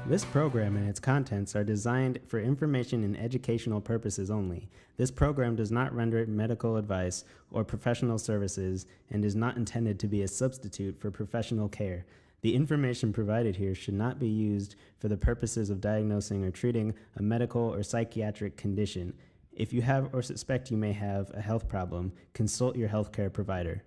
This program and its contents are designed for information and educational purposes only. This program does not render medical advice or professional services and is not intended to be a substitute for professional care. The information provided here should not be used for the purposes of diagnosing or treating a medical or psychiatric condition. If you have or suspect you may have a health problem, consult your healthcare provider.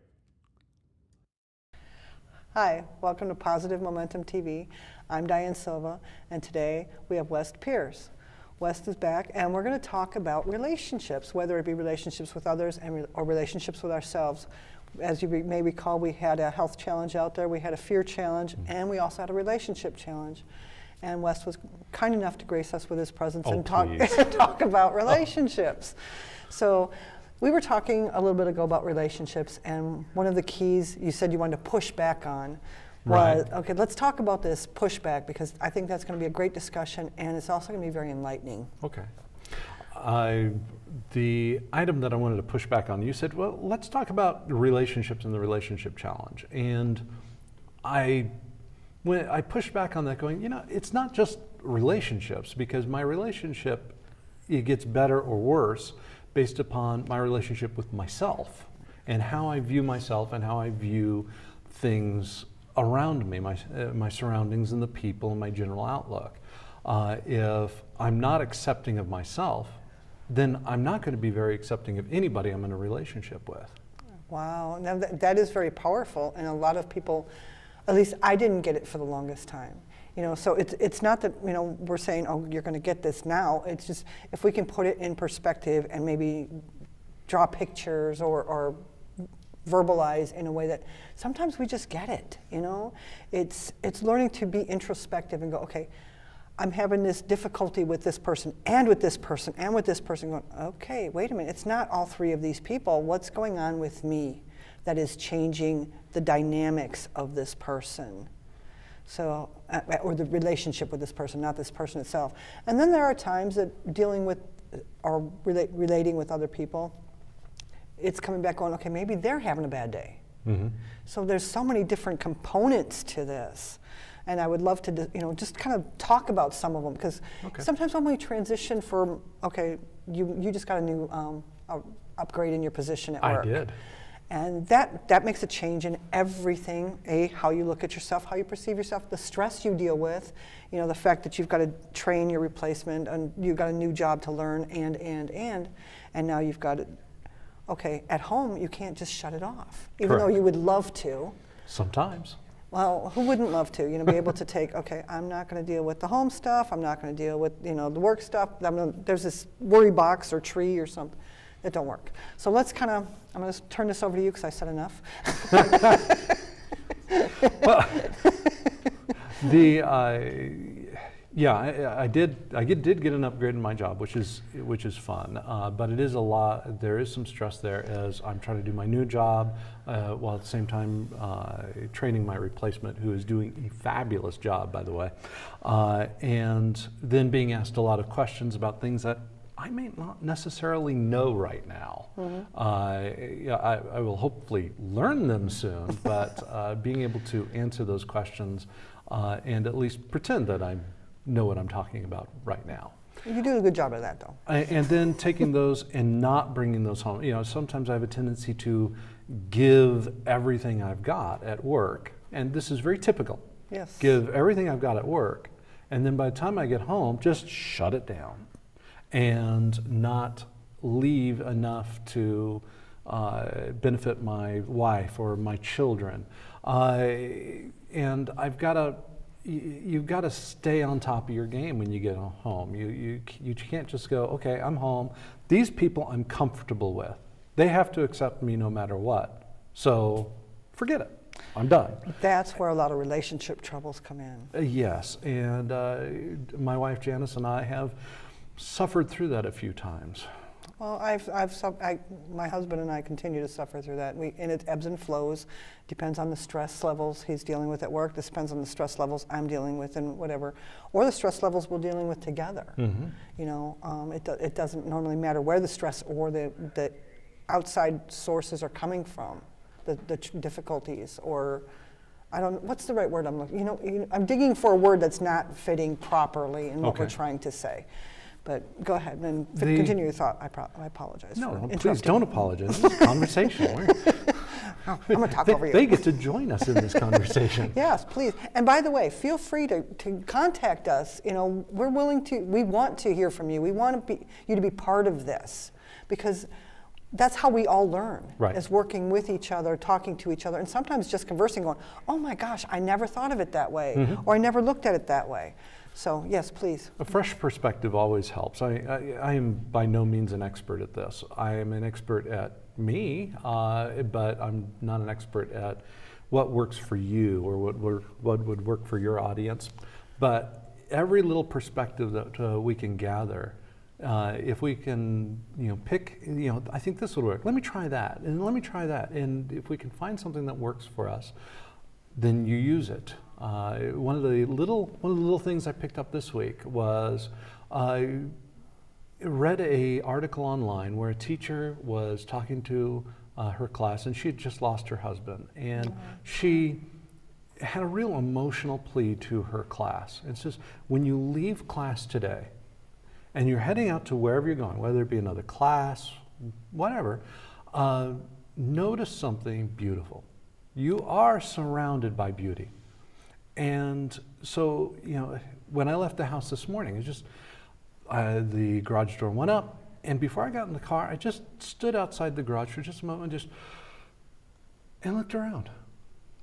Hi, welcome to Positive Momentum TV. I'm Diane Silva, and today we have West Pierce. West is back, and we're going to talk about relationships, whether it be relationships with others or relationships with ourselves. As you may recall, we had a health challenge out there, we had a fear challenge, and we also had a relationship challenge. And West was kind enough to grace us with his presence and talk about relationships. So we were talking a little bit ago about relationships, and one of the keys you said you wanted to push back on was, okay, let's talk about this pushback, because I think that's going to be a great discussion, and it's also going to be very enlightening. Okay. The item that I wanted to push back on, you said, well, let's talk about relationships and the relationship challenge. And when I pushed back on that going, you know, it's not just relationships, because my relationship, it gets better or worse based upon my relationship with myself and how I view myself and how I view things around me, my surroundings and the people and my general outlook. If I'm not accepting of myself, then I'm not going to be very accepting of anybody I'm in a relationship with. Wow, now that is very powerful, and a lot of people, at least I didn't get it for the longest time. You know, so it's not that, you know, we're saying, oh, you're going to get this now. It's just if we can put it in perspective and maybe draw pictures or verbalize in a way that sometimes we just get it, you know. It's learning to be introspective and go, okay, I'm having this difficulty with this person and with this person and with this person, going, okay, wait a minute, it's not all three of these people. What's going on with me that is changing the dynamics of this person? So, or the relationship with this person, not this person itself. And then there are times that dealing with or relating with other people, it's coming back going, okay, maybe they're having a bad day. Mm-hmm. So there's so many different components to this. And I would love to, you know, just kind of talk about some of them, because sometimes when we transition from, okay, you just got a new upgrade in your position at work. I did. And that makes a change in everything, how you look at yourself, how you perceive yourself, the stress you deal with, you know, the fact that you've got to train your replacement, and you've got a new job to learn, and now you've got it. Okay, at home, you can't just shut it off, even though you would love to. Sometimes. Well, who wouldn't love to, you know, be able to take, okay, I'm not going to deal with the home stuff, I'm not going to deal with, you know, the work stuff, there's this worry box or tree or something. It don't work. So let's kind of, I'm going to turn this over to you because I said enough. Well, I did get an upgrade in my job, which is fun. But it is a lot. There is some stress there as I'm trying to do my new job while at the same time training my replacement, who is doing a fabulous job, by the way, and then being asked a lot of questions about things that I may not necessarily know right now. Mm-hmm. I will hopefully learn them soon, but being able to answer those questions and at least pretend that I know what I'm talking about right now. You do a good job of that, though. And then taking those and not bringing those home. You know, sometimes I have a tendency to give everything I've got at work, and this is very typical. Yes. Give everything I've got at work, and then by the time I get home, just shut it down and not leave enough to benefit my wife or my children. And you've got to stay on top of your game when you get home. You can't just go, okay, I'm home. These people I'm comfortable with. They have to accept me no matter what. So forget it. I'm done. That's where a lot of relationship troubles come in. Yes, and my wife Janice and I have suffered through that a few times. Well, my husband and I continue to suffer through that. And it ebbs and flows. Depends on the stress levels he's dealing with at work. This depends on the stress levels I'm dealing with and whatever, or the stress levels we're dealing with together. Mm-hmm. You know, it doesn't normally matter where the stress or the outside sources are coming from, the difficulties or I don't, what's the right word I'm looking, I'm digging for a word that's not fitting properly in what we're trying to say. But go ahead and continue your thought. I apologize. No, please don't apologize. This is a conversation. I'm going to talk over you. They get to join us in this conversation. Yes, please. And by the way, feel free to contact us. We're willing to, we want to hear from you. We want you to be part of this, because that's how we all learn, is working with each other, talking to each other, and sometimes just conversing, going, oh my gosh, I never thought of it that way, or I never looked at it that way. So yes, please. A fresh perspective always helps. I am by no means an expert at this. I am an expert at me, but I'm not an expert at what works for you or what would work for your audience. But every little perspective that we can gather, if we can, pick, I think this would work. Let me try that, and let me try that. And if we can find something that works for us, then you use it. One of the little things I picked up this week was I read an article online where a teacher was talking to her class, and she had just lost her husband, and she had a real emotional plea to her class. It says, when you leave class today and you're heading out to wherever you're going, whether it be another class, whatever, notice something beautiful. You are surrounded by beauty. And so, when I left the house this morning, it's just, the garage door went up, and before I got in the car, I just stood outside the garage for just a moment and looked around.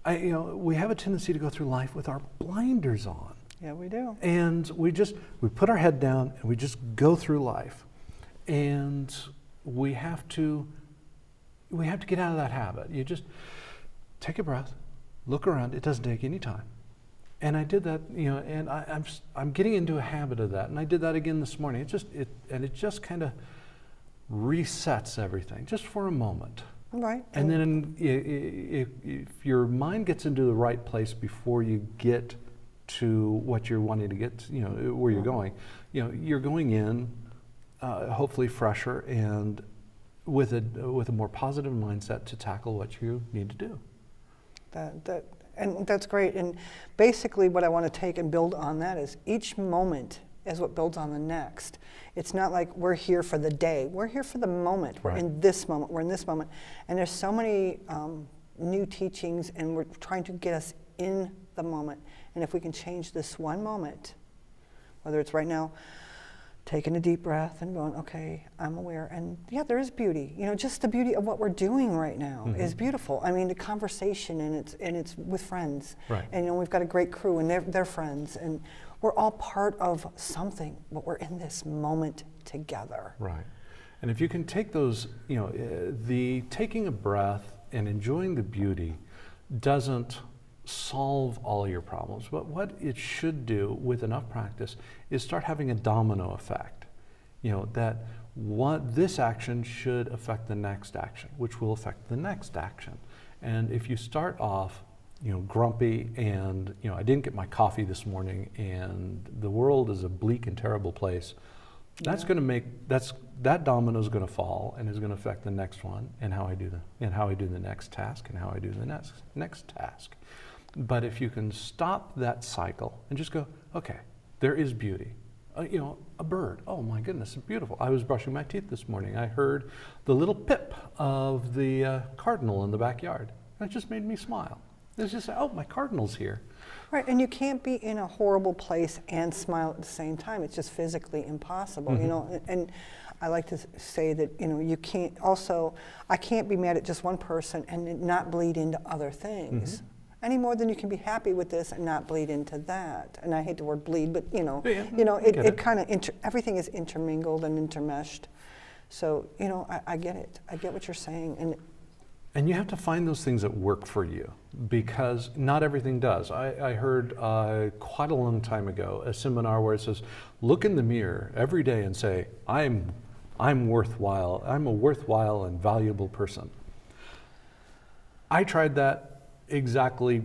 We have a tendency to go through life with our blinders on. Yeah, we do. And we put our head down and we just go through life. And we have to get out of that habit. You just take a breath, look around. It doesn't take any time. And I did that, and I'm getting into a habit of that. And I did that again this morning. It just kind of resets everything just for a moment. Right. And then if your mind gets into the right place before you get to what you're wanting to get, where you're going, you're going in hopefully fresher and with a more positive mindset to tackle what you need to do. And that's great. And basically what I want to take and build on that is each moment is what builds on the next. It's not like we're here for the day. We're here for the moment. We're in this moment. We're in this moment. And there's so many new teachings, and we're trying to get us in the moment. And if we can change this one moment, whether it's right now, taking a deep breath and going, okay, I'm aware. And yeah, there is beauty. Just the beauty of what we're doing right now is beautiful. I mean, the conversation, and it's with friends. Right. And we've got a great crew, and they're friends, and we're all part of something, but we're in this moment together. Right. And if you can take those, the taking a breath and enjoying the beauty doesn't solve all your problems, but what it should do with enough practice is start having a domino effect. That this action should affect the next action, which will affect the next action. And if you start off, grumpy and, I didn't get my coffee this morning and the world is a bleak and terrible place, that's going to that domino is going to fall and is going to affect the next one and how I do the next task and how I do the next task. But if you can stop that cycle and just go, okay, there is beauty. A bird, oh my goodness, it's beautiful. I was brushing my teeth this morning. I heard the little pip of the cardinal in the backyard. And it just made me smile. It's just, oh, my cardinal's here. Right, and you can't be in a horrible place and smile at the same time. It's just physically impossible, and I like to say that, you can't also, I can't be mad at just one person and not bleed into other things. Any more than you can be happy with this and not bleed into that. And I hate the word bleed, but it kind of, everything is intermingled and intermeshed. So, I get it. I get what you're saying. And you have to find those things that work for you, because not everything does. I heard quite a long time ago a seminar where it says, look in the mirror every day and say, I'm worthwhile. I'm a worthwhile and valuable person. I tried that exactly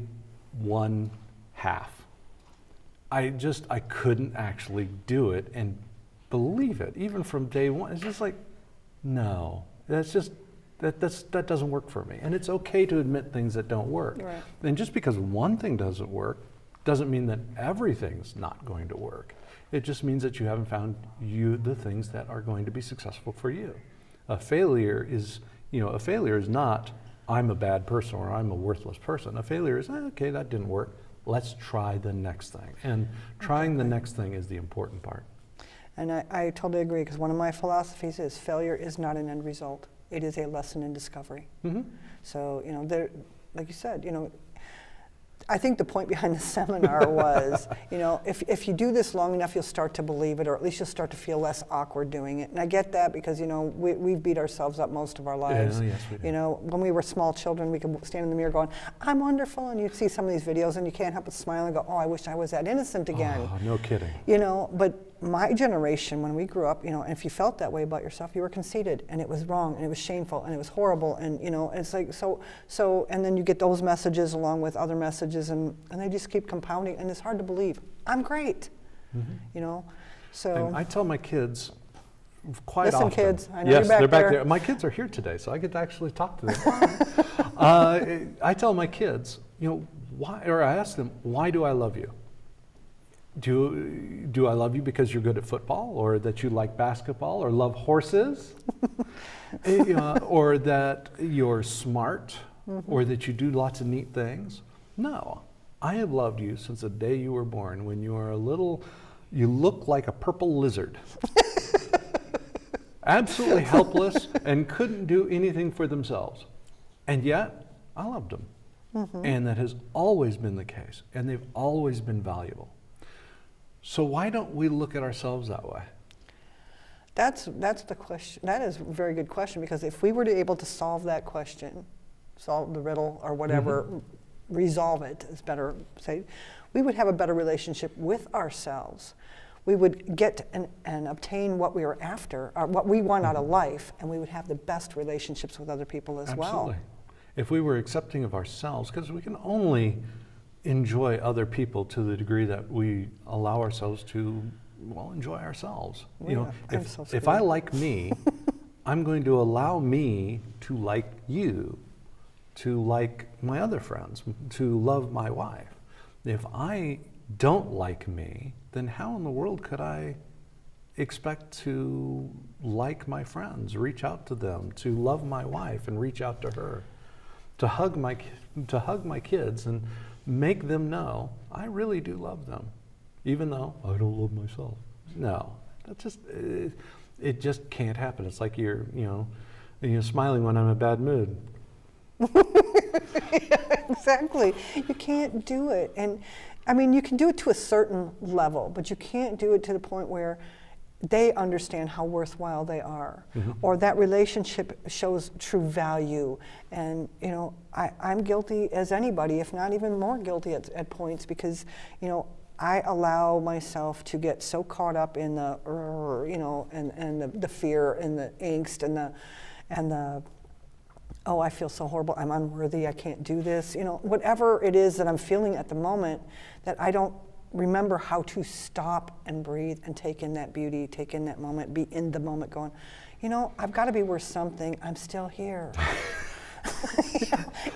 one half. I couldn't actually do it and believe it, even from day one. It's just like, no, that's just that doesn't work for me. And it's okay to admit things that don't work. Right. And just because one thing doesn't work doesn't mean that everything's not going to work. It just means that you haven't found the things that are going to be successful for you. A failure is not, I'm a bad person or I'm a worthless person. A failure is, okay, that didn't work. Let's try the next thing. And trying the next thing is the important part. And I totally agree, because one of my philosophies is failure is not an end result. It is a lesson in discovery. Mm-hmm. So, like you said, I think the point behind the seminar was, if you do this long enough, you'll start to believe it, or at least you'll start to feel less awkward doing it. And I get that, because, we've beat ourselves up most of our lives. Yeah, yes, we do. When we were small children, we could stand in the mirror going, I'm wonderful, and you'd see some of these videos and you can't help but smile and go, oh, I wish I was that innocent again. Oh, no kidding. But my generation, when we grew up, and if you felt that way about yourself, you were conceited, and it was wrong, and it was shameful, and it was horrible, and it's like, so, and then you get those messages along with other messages, and they just keep compounding, and it's hard to believe. I'm great, so. And I tell my kids quite Listen, often. kids, I know yes, you're back they're back there. there. My kids are here today, so I get to actually talk to them. I tell my kids, why, or I ask them, why do I love you? Do I love you because you're good at football, or that you like basketball, or love horses, or that you're smart, or that you do lots of neat things? No, I have loved you since the day you were born. When you are you look like a purple lizard. Absolutely helpless and couldn't do anything for themselves. And yet, I loved them. And that has always been the case, and they've always been valuable. So why don't we look at ourselves that way? That's the question. That is a very good question, because if we were to able to solve that question, solve the riddle or whatever, resolve it is better say, we would have a better relationship with ourselves. We would get and obtain what we are after, or what we want out of life, and we would have the best relationships with other people as well. Absolutely. If we were accepting of ourselves, because we can only enjoy other people to the degree that we allow ourselves to, enjoy ourselves. Yeah, If I like me, I'm going to allow me to like you, to like my other friends, to love my wife. If I don't like me, then how in the world could I expect to like my friends, reach out to them, to love my wife and reach out to her, to hug my kids and make them know I really do love them, even though I don't love myself. No, it just can't happen. It's like you're smiling when I'm in a bad mood. Exactly. You can't do it. And I mean, you can do it to a certain level, but you can't do it to the point where they understand how worthwhile they are, or that relationship shows true value. And I'm guilty as anybody, if not even more guilty at points, because I allow myself to get so caught up in the and the fear and the angst and the oh, I feel so horrible, I'm unworthy, I can't do this, whatever it is that I'm feeling at the moment, that I don't remember how to stop and breathe and take in that beauty, take in that moment, be in the moment going, I've got to be worth something, I'm still here.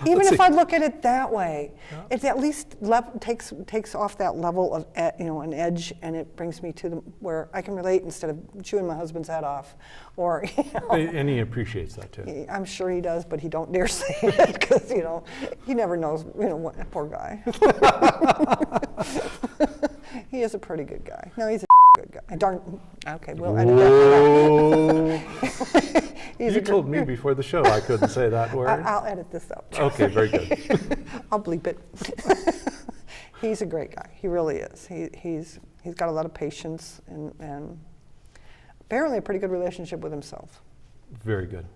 Even if I look at it that way, it at least takes off that level of an edge, and it brings me to where I can relate instead of chewing my husband's head off, or And he appreciates that too. I'm sure he does, but he don't dare say it because he never knows. What, poor guy. He is a pretty good guy. No, he's a good guy. Darn. Okay, we'll edit that. You told me before the show I couldn't say that word. I'll edit this out. Okay, very good. I'll bleep it. He's a great guy. He really is. He's got a lot of patience and apparently a pretty good relationship with himself. Very good.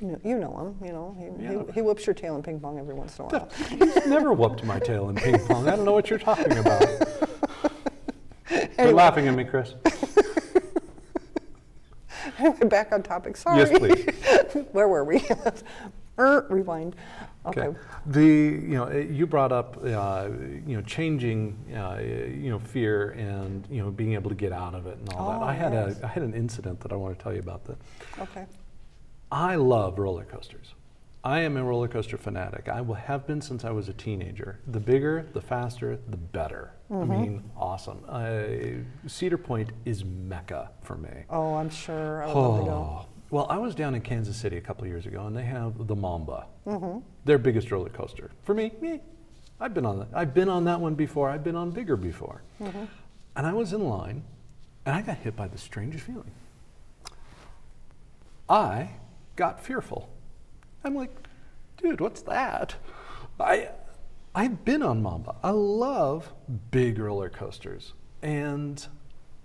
You know him. He whoops your tail in ping pong every once in a while. He's never whooped my tail in ping pong. I don't know what you're talking about. Anyway. You're laughing at me, Chris. Anyway, back on topic. Sorry. Yes, please. Where were we? Rewind. Okay. You brought up changing fear and being able to get out of it and all that. I had an incident that I want to tell you about that. Okay. I love roller coasters. I am a roller coaster fanatic. I will have been since I was a teenager. The bigger, the faster, the better. I mean, awesome. Cedar Point is Mecca for me. Oh, I'm sure. I would love to go. Well, I was down in Kansas City a couple of years ago, and they have the Mamba, their biggest roller coaster. For me, I've been on that. I've been on that one before. I've been on bigger before. And I was in line, and I got hit by the strangest feeling. I got fearful. I'm like, dude, what's that? I've been on Mamba. I love big roller coasters. And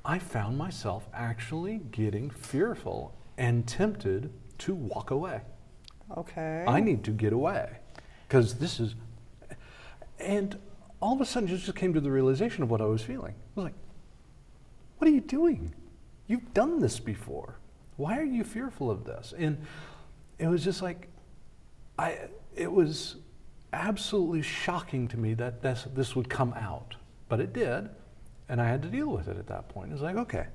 I found myself actually getting fearful and tempted to walk away. Okay. I need to get away. Because this is, and all of a sudden just came to the realization of what I was feeling. I was like, what are you doing? You've done this before. Why are you fearful of this? And it was just like, it was absolutely shocking to me that this would come out. But it did, and I had to deal with it at that point. It was like, okay.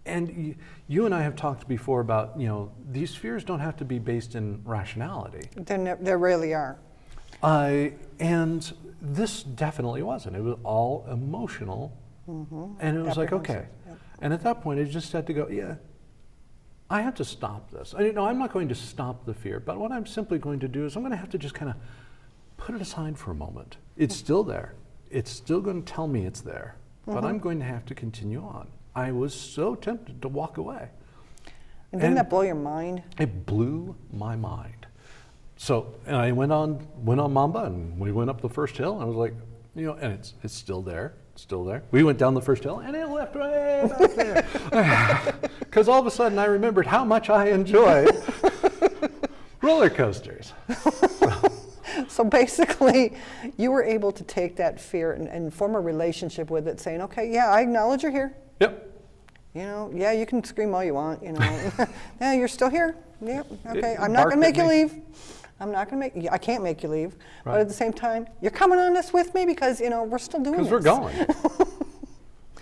And you and I have talked before about, these fears don't have to be based in rationality. There really are. And this definitely wasn't. It was all emotional. And it was like, okay. Yep. And at that point, I just had to go, I have to stop this. I'm not going to stop the fear, but what I'm simply going to do is I'm going to have to just kind of put it aside for a moment. It's still there. It's still going to tell me it's there, but I'm going to have to continue on. I was so tempted to walk away. And didn't that blow your mind? It blew my mind. So, and I went on Mamba, and we went up the first hill, and I was like, and it's still there. Still there. We went down the first hill, and it left way back there. Because all of a sudden I remembered how much I enjoy roller coasters. So basically, you were able to take that fear and form a relationship with it, saying, okay, yeah, I acknowledge you're here. Yep. Yeah, you can scream all you want, Yeah, you're still here. Yep, okay. I'm not Bark going to make at you me. leave. I can't make you leave. Right. But at the same time, you're coming on this with me because, we're still doing this. Because we're going.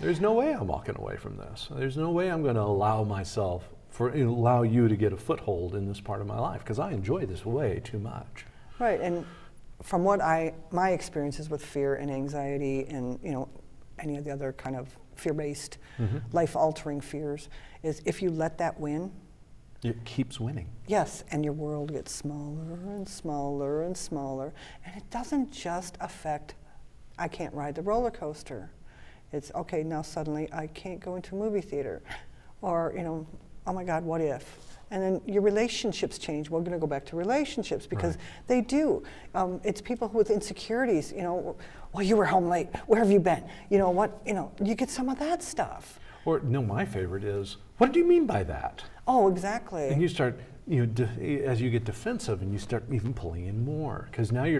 There's no way I'm walking away from this. There's no way I'm going to allow you to get a foothold in this part of my life, because I enjoy this way too much. Right, and from what my experiences with fear and anxiety and, any of the other kind of fear-based, life-altering fears, is if you let that win, it keeps winning. yes, and your world gets smaller and smaller and smaller. And it doesn't just affect, I can't ride the roller coaster. It's, okay, now suddenly I can't go into a movie theater. Or, oh my God, what if? And then your relationships change. We're going to go back to relationships because they do. It's people with insecurities, well, you were home late. Where have you been? You get some of that stuff. Or, no, my favorite is, what do you mean by that? Oh, exactly. And you start, as you get defensive, and you start even pulling in more, because now you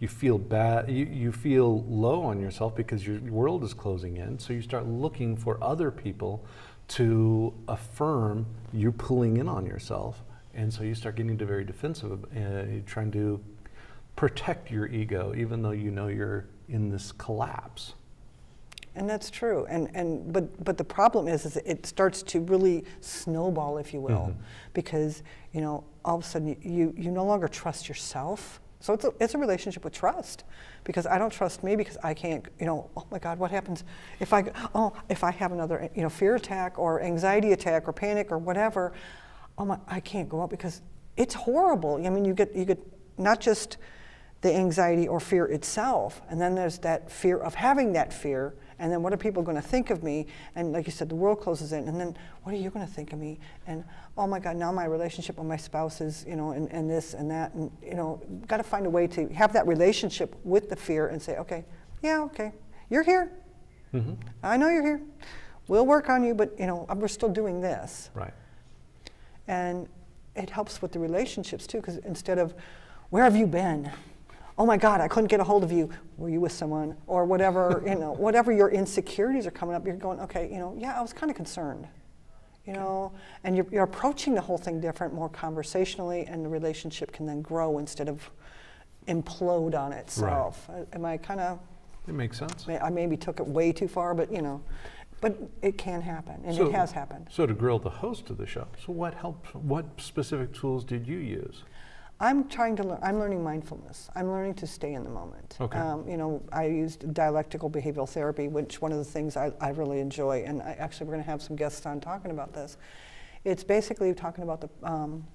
feel bad, you feel low on yourself because your world is closing in, so you start looking for other people to affirm you pulling in on yourself, and so you start getting very defensive, trying to protect your ego, even though you're in this collapse. And that's true. But the problem is it starts to really snowball, if you will, because all of a sudden you no longer trust yourself. So it's a relationship with trust, because I don't trust me because I can't. Oh my God, what happens if I have another fear attack or anxiety attack or panic or whatever? I can't go out because it's horrible. I mean, you get not just the anxiety or fear itself, and then there's that fear of having that fear. And then what are people going to think of me? And like you said, the world closes in. And then what are you going to think of me? And oh my God, now my relationship with my spouse is, and this and that. And, got to find a way to have that relationship with the fear and say, okay, yeah, okay, you're here. I know you're here. We'll work on you, but, we're still doing this. Right. And it helps with the relationships too, because instead of, where have you been? Oh my God, I couldn't get a hold of you. Were you with someone? Or whatever, whatever your insecurities are coming up, you're going, okay, yeah, I was kind of concerned. And you're approaching the whole thing different, more conversationally, and the relationship can then grow instead of implode on itself. Right. Am I kind of... It makes sense. I maybe took it way too far, but But it can happen, and So- it has happened. So to grill the host of the show, so what specific tools did you use? I'm trying to learn. I'm learning mindfulness. I'm learning to stay in the moment. Okay. You know, I used dialectical behavioral therapy, which one of the things I really enjoy, and actually we're going to have some guests on talking about this. It's basically talking about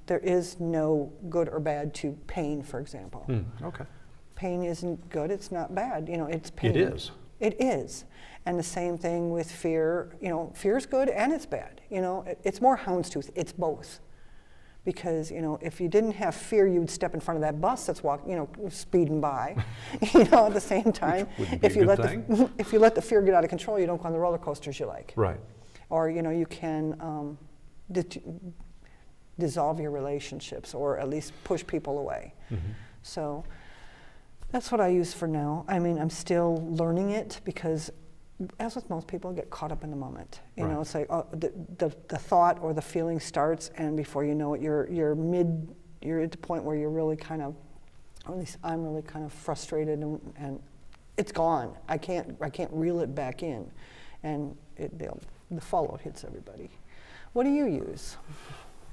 there is no good or bad to pain, for example. Okay. Pain isn't good. It's not bad. You know, it's pain. It is. It is. And the same thing with fear. You know, fear's good and it's bad. You know, it's more houndstooth. It's both. Because, you know, if you didn't have fear, you would step in front of that bus that's speeding by. You know, at the same time, Wouldn't be a good thing. if you let the fear get out of control, you don't go on the roller coasters you like. Right. Or, you know, you can dissolve your relationships, or at least push people away. Mm-hmm. So that's what I use for now. I mean, I'm still learning it because, as with most people, I get caught up in the moment. You know, it's like the thought or the feeling starts, and before you know it, you're at the point where you're really kind of, or at least I'm really kind of frustrated, and it's gone. I can't reel it back in, and the fallout hits everybody. What do you use?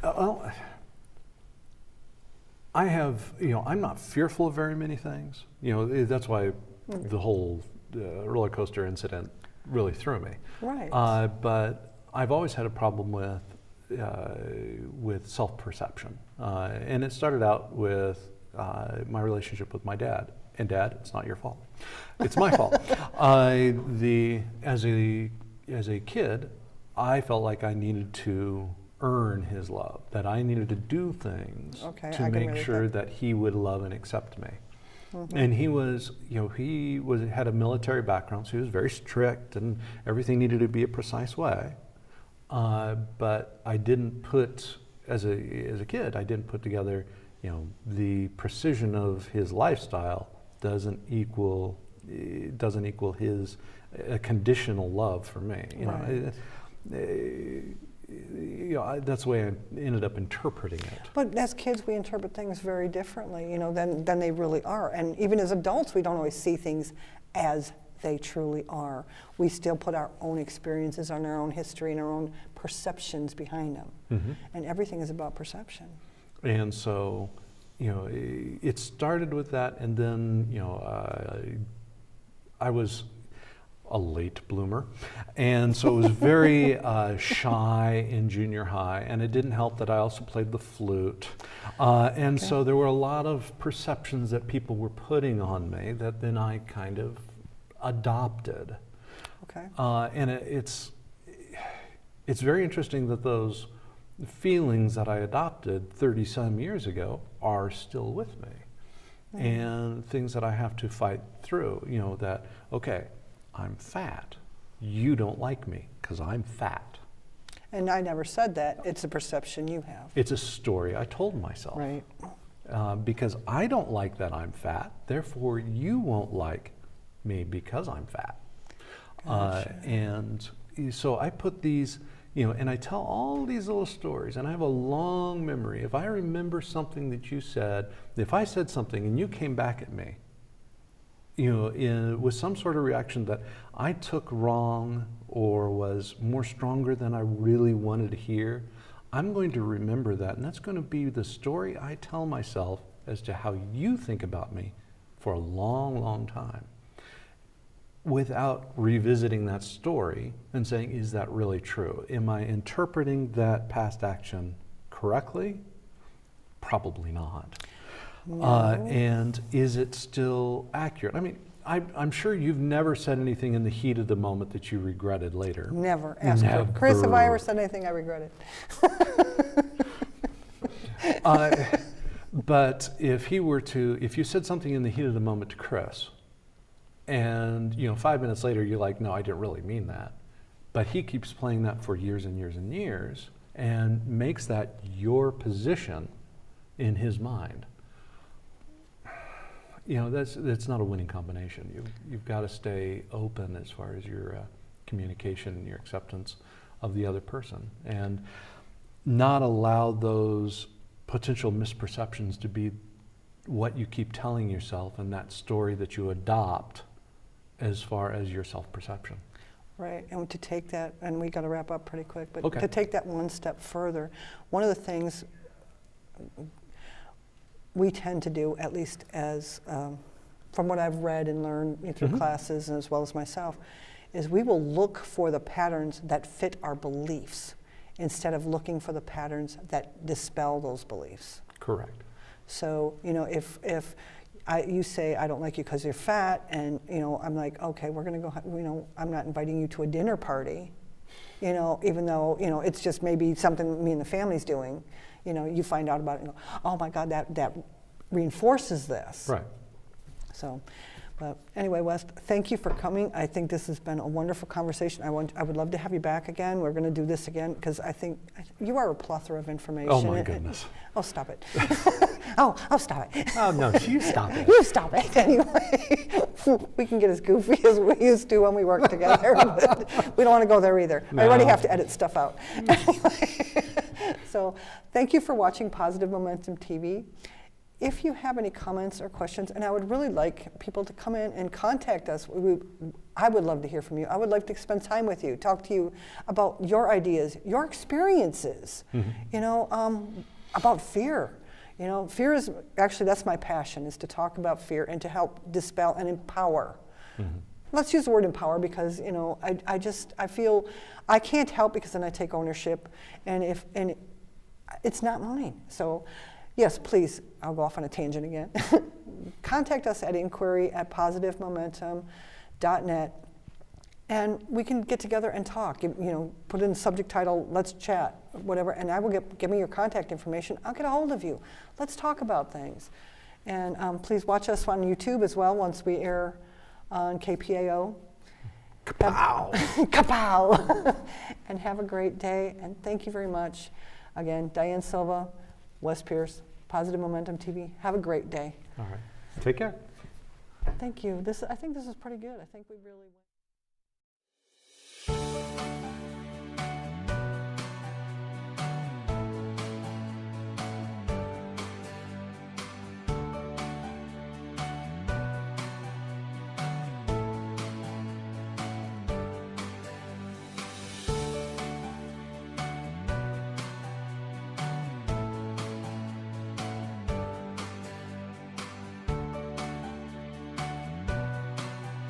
Well, I have, you know, I'm not fearful of very many things. You know, that's why the whole roller coaster incident really threw me. Right. But I've always had a problem with self-perception. And it started out with my relationship with my dad. And Dad, it's not your fault. It's my fault. As a kid, I felt like I needed to earn his love, that I needed to do things to make sure that he would love and accept me. Mm-hmm. And he was, you know, had a military background, so he was very strict, and everything needed to be a precise way. But I didn't put, as a kid, I didn't put together, you know, the precision of his lifestyle doesn't equal his conditional love for me. You know, you know, that's the way I ended up interpreting it. But as kids, we interpret things very differently, you know, than they really are. And even as adults, we don't always see things as they truly are. We still put our own experiences and our own history and our own perceptions behind them. Mm-hmm. And everything is about perception. And so, you know, it started with that, and then, you know, I was a late bloomer, and so it was very shy in junior high, and it didn't help that I also played the flute, and so there were a lot of perceptions that people were putting on me that then I kind of adopted. Okay. And it's very interesting that those feelings that I adopted 30-some years ago are still with me, and things that I have to fight through. You know, that, okay, I'm fat. You don't like me because I'm fat. And I never said that. It's a perception you have. It's a story I told myself. Right. Because I don't like that I'm fat, therefore you won't like me because I'm fat. Gotcha. And so I put these, you know, and I tell all these little stories, and I have a long memory. If I remember something that you said, if I said something and you came back at me, you know, with some sort of reaction that I took wrong or was more stronger than I really wanted to hear, I'm going to remember that, and that's going to be the story I tell myself as to how you think about me for a long, long time, without revisiting that story and saying, is that really true? Am I interpreting that past action correctly? Probably not. No. And is it still accurate? I mean, I'm sure you've never said anything in the heat of the moment that you regretted later. Never. Ask Never. Chris, have I ever said anything I regretted? But if you said something in the heat of the moment to Chris, and, you know, 5 minutes later you're like, no, I didn't really mean that, but he keeps playing that for years and years and years and makes that your position in his mind, you know, that's not a winning combination. You've got to stay open as far as your communication and your acceptance of the other person, and not allow those potential misperceptions to be what you keep telling yourself and that story that you adopt as far as your self-perception. Right, and to take that, and we got to wrap up pretty quick, but Okay. to take that one step further, one of the things we tend to do, at least as from what I've read and learned through classes as well as myself, is we will look for the patterns that fit our beliefs instead of looking for the patterns that dispel those beliefs. Correct. So, you know, if you say, I don't like you because you're fat, and, you know, I'm like, okay, we're going to go, you know, I'm not inviting you to a dinner party, you know, even though, you know, it's just maybe something me and the family's doing, you know, you find out about it and go, oh my God, that reinforces this. Right. So, but anyway, Wes, thank you for coming. I think this has been a wonderful conversation. I would love to have you back again. We're going to do this again because I think you are a plethora of information. Oh my goodness. Oh, stop it. oh, stop it. Oh no, you stop it. You stop it. Anyway, we can get as goofy as we used to when we worked together. But we don't want to go there either. No. I already have to edit stuff out. Anyway, so thank you for watching Positive Momentum TV. If you have any comments or questions, and I would really like people to come in and contact us. I would love to hear from you. I would like to spend time with you, talk to you about your ideas, your experiences, you know, about fear. You know, fear is, actually that's my passion, is to talk about fear and to help dispel and empower. Let's use the word empower because, you know, I feel I can't help because then I take ownership, and it's not mine. So, yes, please, I'll go off on a tangent again. Contact us at inquiry@positivemomentum.net, and we can get together and talk. You know, put in the subject title, let's chat, whatever, and I will give me your contact information. I'll get a hold of you. Let's talk about things. And please watch us on YouTube as well once we air on KPAO. Kapow! Kapow! And have a great day, and thank you very much. Again, Diane Silva, Wes Pierce, Positive Momentum TV. Have a great day. All right. Take care. Thank you. I think this is pretty good. I think we really went.